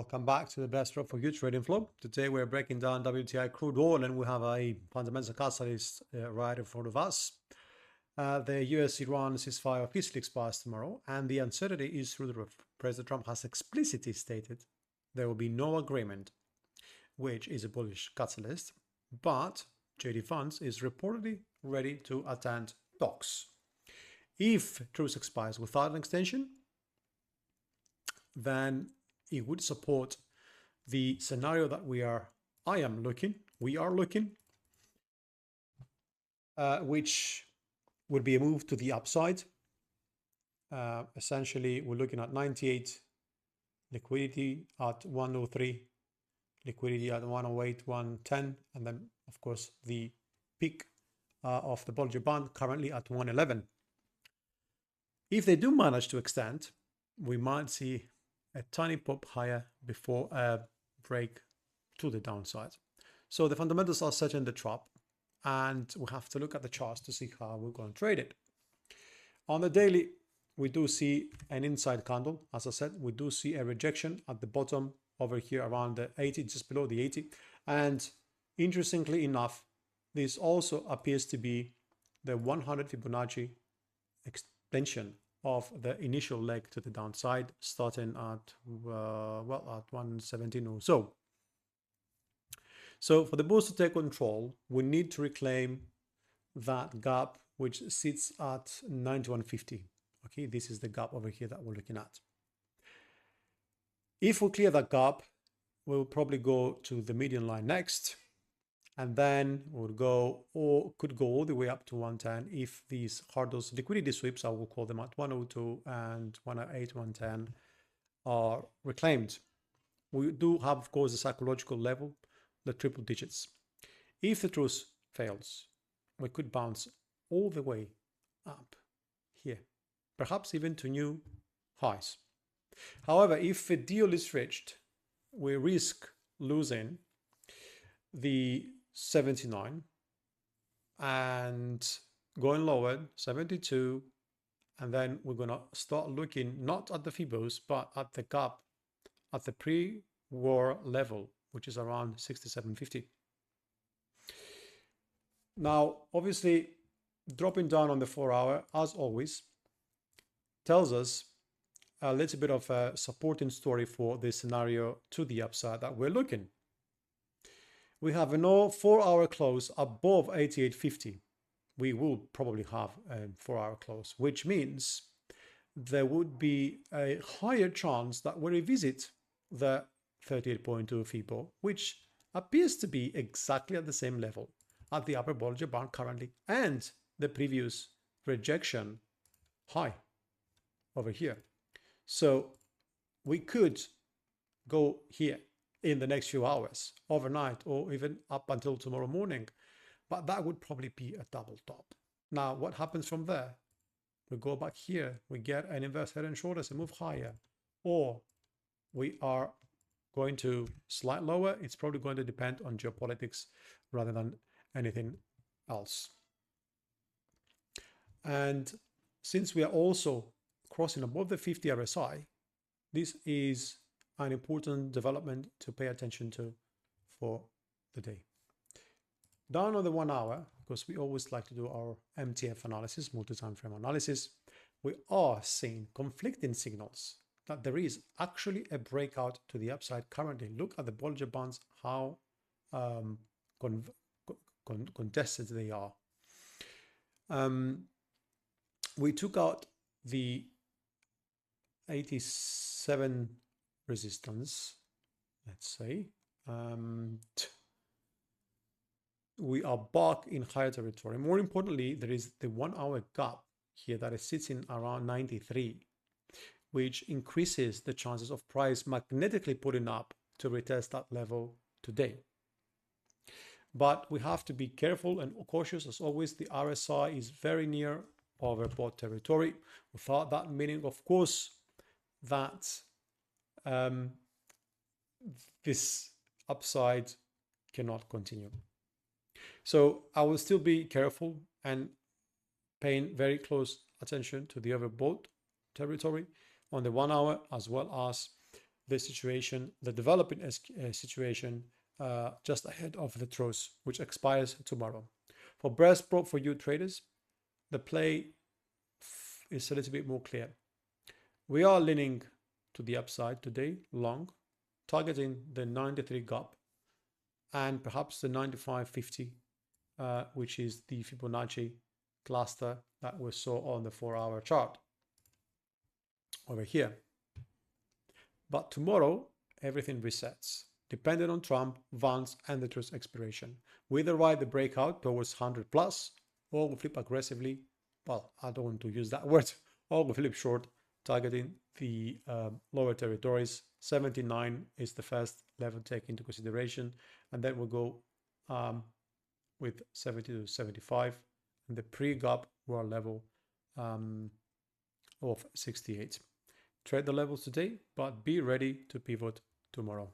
Welcome back to the best route for you trading flow. Today we're breaking down WTI Crude Oil and we have a fundamental catalyst right in front of us. The US-Iran ceasefire officially expires tomorrow and the uncertainty is through the roof. President Trump has explicitly stated there will be no agreement, which is a bullish catalyst, but JD Vance is reportedly ready to attend talks. If Truce expires without an extension, then it would support the scenario that we are looking, which would be a move to the upside. Essentially, we're looking at 98, liquidity at 103, liquidity at 108, 110, and then, of course, the peak of the Bollinger Band currently at 111. If they do manage to extend, we might see a tiny pop higher before a break to the downside. So the fundamentals are setting the trap and we have to look at the charts to see how we're going to trade it. On the daily, we do see an inside candle. As I said, we do see a rejection at the bottom over here around the 80, just below the 80. And interestingly enough, this also appears to be the 100 Fibonacci extension of the initial leg to the downside, starting at, at 117 or so. So for the bulls to take control, we need to reclaim that gap, which sits at 91.50. Okay, this is the gap over here that we're looking at. If we clear that gap, we'll probably go to the median line next. And then we'll go, or could go all the way up to 110 if these hurdles, liquidity sweeps, I will call them at 102 and 108, 110 are reclaimed. We do have, of course, the psychological level, the triple digits. If the truce fails, we could bounce all the way up here, perhaps even to new highs. However, if a deal is reached, we risk losing the 79 and going lower 72, and then we're going to start looking not at the Fibos but at the gap at the pre-war level, which is around 67.50. Now obviously dropping down on the 4-hour, as always, tells us a little bit of a supporting story for this scenario to the upside that we're looking. We have a 4-hour close above 88.50. We will probably have a 4-hour close, which means there would be a higher chance that we revisit the 38.2 Fibo, which appears to be exactly at the same level at the upper Bollinger Band currently, and the previous rejection high over here. So we could go here in the next few hours, overnight, or even up until tomorrow morning. But that would probably be a double top. Now, what happens from there? We go back here, we get an inverse head and shoulders and move higher. Or we are going to slide lower. It's probably going to depend on geopolitics rather than anything else. And since we are also crossing above the 50 RSI, this is an important development to pay attention to for the day. Down on the 1 hour, because we always like to do our MTF analysis, multi-time frame analysis, we are seeing conflicting signals that there is actually a breakout to the upside currently. Look at the Bollinger Bands, how contested they are. We took out the 87 resistance, let's say. We are back in higher territory. More importantly, there is the 1 hour gap here that is sitting around 93, which increases the chances of price magnetically putting up to retest that level today. But we have to be careful and cautious. As always, the RSI is very near overbought territory, without that meaning, of course, that this upside cannot continue. So I will still be careful and paying very close attention to the overbought territory on the 1 hour, as well as the situation, the developing situation just ahead of the Truce, which expires tomorrow. For Breakout for you traders, the play is a little bit more clear. We are leaning to the upside today, long, targeting the 93 gap and perhaps the 95.50, which is the Fibonacci cluster that we saw on the 4-hour chart over here. But tomorrow, everything resets, depending on Trump, Vance, and the Truce expiration. We either ride the breakout towards 100 plus, or we flip aggressively. Well, I don't want to use that word, or we flip short, targeting the lower territories. 79 is the first level to take into consideration, and then we'll go with 70 to 75, and the pre-gap were level of 68. Trade the levels today, but be ready to pivot tomorrow.